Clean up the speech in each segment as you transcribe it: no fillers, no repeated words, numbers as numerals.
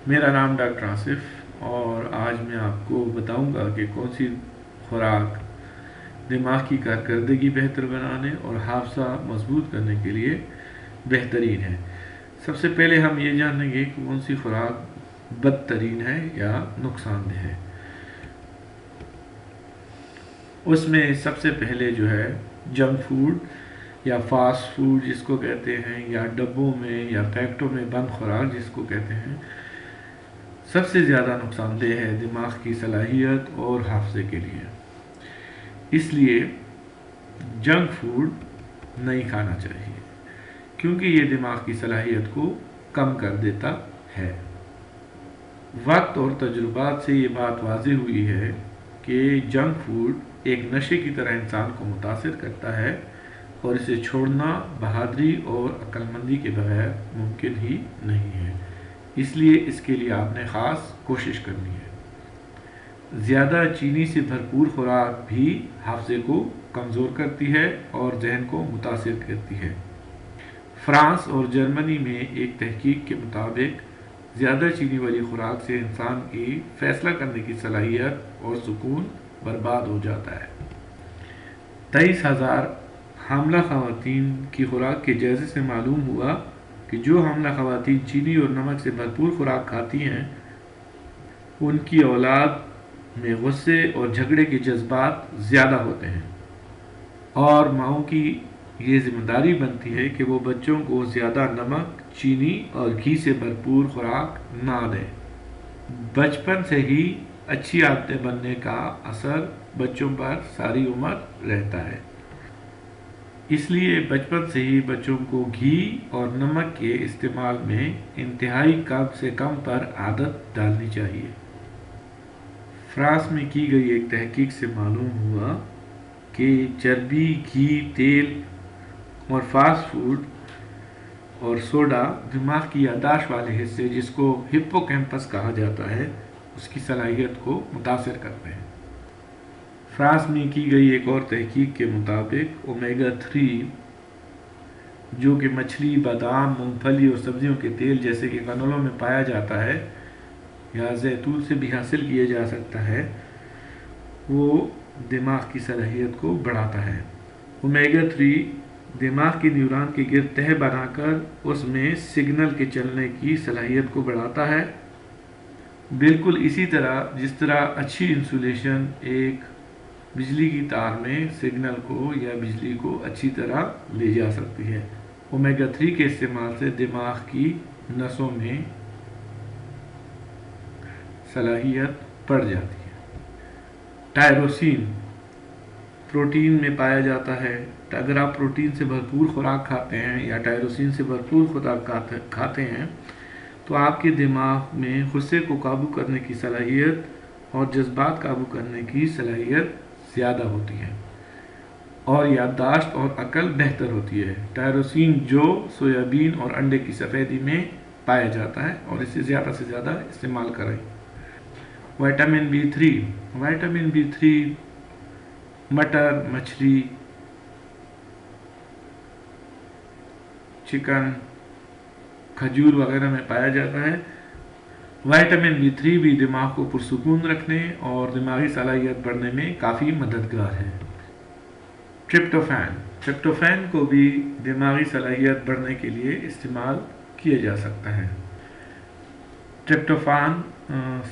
मेरा नाम डॉक्टर आसिफ और आज मैं आपको बताऊंगा कि कौन सी खुराक दिमाग की कारकर्दगी बेहतर बनाने और हादसा मजबूत करने के लिए बेहतरीन है। सबसे पहले हम ये जानेंगे कि कौन सी खुराक बदतरीन है या नुकसानदेह है। उसमें सबसे पहले जो है जंक फूड या फास्ट फूड जिसको कहते हैं, या डब्बों में या पैकेटों में बंद खुराक जिसको कहते हैं, सबसे ज़्यादा नुकसानदेह है दिमाग की सलाहियत और हाफजे के लिए। इसलिए जंक फूड नहीं खाना चाहिए क्योंकि ये दिमाग की सलाहियत को कम कर देता है। वक्त और तजुर्बात से ये बात वाज़ेह हुई है कि जंक फूड एक नशे की तरह इंसान को मुतासिर करता है और इसे छोड़ना बहादुरी और अक्लमंदी के बगैर मुमकिन ही नहीं है। इसलिए इसके लिए आपने ख़ास कोशिश करनी है। ज़्यादा चीनी से भरपूर खुराक भी हाफजे को कमज़ोर करती है और जहन को मुतासिर करती है। फ्रांस और जर्मनी में एक तहकीक के मुताबिक ज़्यादा चीनी वाली खुराक से इंसान की फ़ैसला करने की सलाहियत और सुकून बर्बाद हो जाता है। 23,000 हामला ख़वातीन की खुराक के जायज़े से मालूम हुआ कि जो हामला ख़वातीन चीनी और नमक से भरपूर खुराक खाती हैं उनकी औलाद में गुस्से और झगड़े के जज्बात ज़्यादा होते हैं और माओं की ये जिम्मेदारी बनती है कि वो बच्चों को ज़्यादा नमक, चीनी और घी से भरपूर खुराक ना दें। बचपन से ही अच्छी आदतें बनने का असर बच्चों पर सारी उम्र रहता है। इसलिए बचपन से ही बच्चों को घी और नमक के इस्तेमाल में इंतहाई कम से कम पर आदत डालनी चाहिए। फ्रांस में की गई एक तहकीक से मालूम हुआ कि चर्बी, घी, तेल और फास्ट फूड और सोडा दिमाग की यादाश्त वाले हिस्से जिसको हिप्पोकैम्पस कहा जाता है उसकी सलाहियत को मुतासिर करते हैं। फ्रांस में की गई एक और तहकीक के मुताबिक ओमेगा 3 जो कि मछली, बादाम, मूंगफली और सब्जियों के तेल जैसे कि कनोलों में पाया जाता है या जैतून से भी हासिल किया जा सकता है, वो दिमाग की सलाहियत को बढ़ाता है। ओमेगा 3 दिमाग के न्यूरॉन के गिर्द तह बनाकर उसमें सिग्नल के चलने की सलाहियत को बढ़ाता है, बिल्कुल इसी तरह जिस तरह अच्छी इंसुलेशन एक बिजली की तार में सिग्नल को या बिजली को अच्छी तरह ले जा सकती है। ओमेगा 3 के इस्तेमाल से दिमाग की नसों में सलाहियत बढ़ जाती है। टायरोसिन प्रोटीन में पाया जाता है। अगर आप प्रोटीन से भरपूर खुराक खाते हैं या टायरोसिन से भरपूर खुराक खाते हैं तो आपके दिमाग में गुस्से को काबू करने की सलाहियत और जज्बात काबू करने की सलाहियत ज़्यादा होती है और याददाश्त और अकल बेहतर होती है। टायरोसिन जो सोयाबीन और अंडे की सफ़ेदी में पाया जाता है और इसे ज़्यादा से ज़्यादा इस्तेमाल करें। विटामिन B3 मटर, मछली, चिकन, खजूर वगैरह में पाया जाता है। विटामिन B3 भी दिमाग को पुरसुकून रखने और दिमागी सलाहियत बढ़ने में काफ़ी मददगार है। ट्रिप्टोफैन को भी दिमागी सलाहियत बढ़ने के लिए इस्तेमाल किया जा सकता है। ट्रिप्टोफान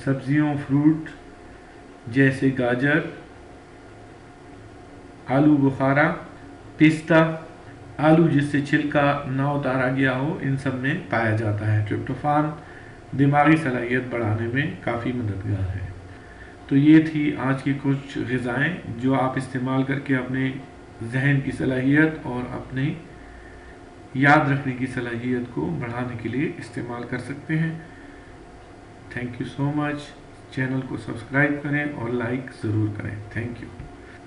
सब्जियों, फ्रूट जैसे गाजर, आलू बुखारा, पिस्ता, आलू जिससे छिलका ना उतारा गया हो, इन सब में पाया जाता है। ट्रिप्टोफान दिमागी सलाहियत बढ़ाने में काफ़ी मददगार है। तो ये थी आज की कुछ ग़िज़ाएँ जो आप इस्तेमाल करके अपने जहन की सलाहियत और अपने याद रखने की सलाहियत को बढ़ाने के लिए इस्तेमाल कर सकते हैं। Thank you so much. Channel को सब्सक्राइब करें और लाइक ज़रूर करें। Thank you.